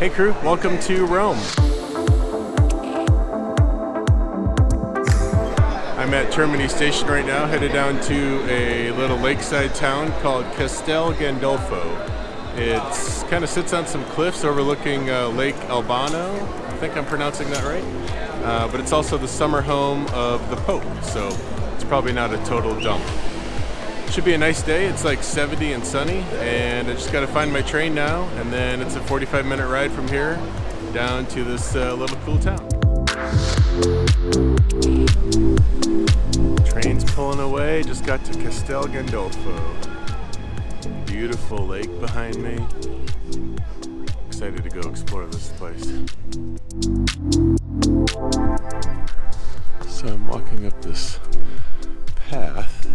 Hey crew, welcome to Rome. I'm at Termini Station right now, headed down to a little lakeside town called Castel Gondolfo. It kind of sits on some cliffs overlooking Lake Albano. I think I'm pronouncing that right. But it's also the summer home of the Pope, so it's probably not a total dump. Should be a nice day. It's like 70 and sunny, and I just got to find my train now, and then it's a 45-minute ride from here down to this little cool town. Train's pulling away. Just got to Castel Gondolfo. Beautiful lake behind me. Excited to go explore this place. So I'm walking up this path,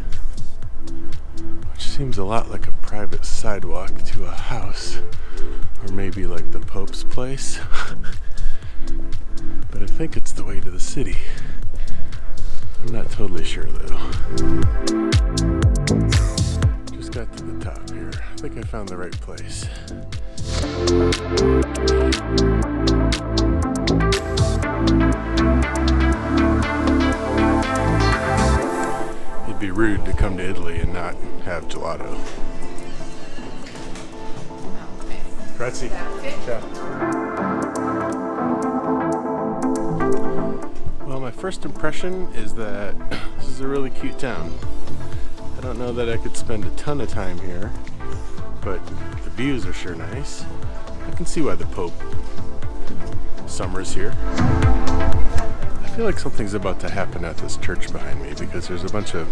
which seems a lot like a private sidewalk to a house, or maybe like the Pope's place. But I think it's the way to the city. I'm not totally sure though. Just got to the top here. I think I found the right place. It'd be rude to come to Italy and not have gelato. Grazie. Ciao. Well, my first impression is that this is a really cute town. I don't know that I could spend a ton of time here, but the views are sure nice. I can see why the Pope summers here. I feel like something's about to happen at this church behind me because there's a bunch of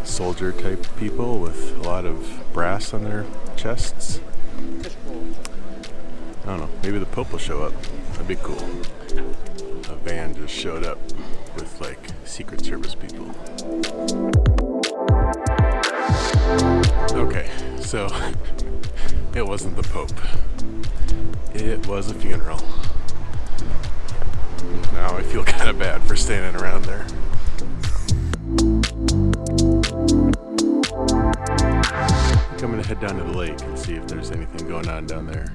soldier type people with a lot of brass on their chests. I don't know, maybe the Pope will show up. That'd be cool. A van just showed up with like Secret Service people. Okay, so it wasn't the Pope. It was a funeral. Now I feel kind of bad for standing around there. I think I'm gonna head down to the lake and see if there's anything going on down there.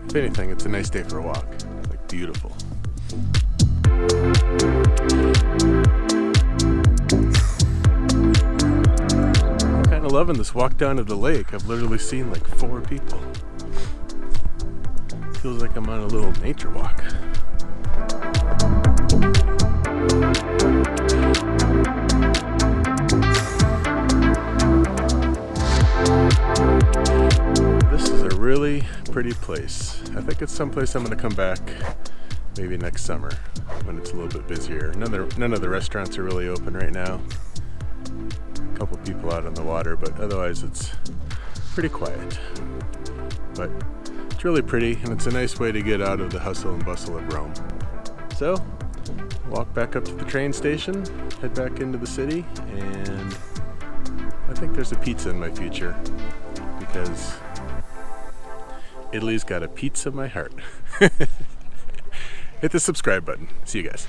If anything, it's a nice day for a walk. Like beautiful. I'm kind of loving this walk down to the lake. I've literally seen like 4 people. Feels like I'm on a little nature walk. This is a really pretty place. I think it's someplace I'm going to come back maybe next summer when it's a little bit busier. None of the restaurants are really open right now. A couple people out on the water, but otherwise it's pretty quiet. But it's really pretty, and it's a nice way to get out of the hustle and bustle of Rome. So, walk back up to the train station, head back into the city, and I think there's a pizza in my future because Italy's got a piece of my heart. Hit the subscribe button. See you guys.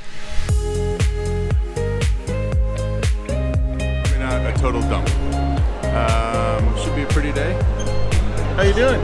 I mean, a total dump. Should be a pretty day. How you doing?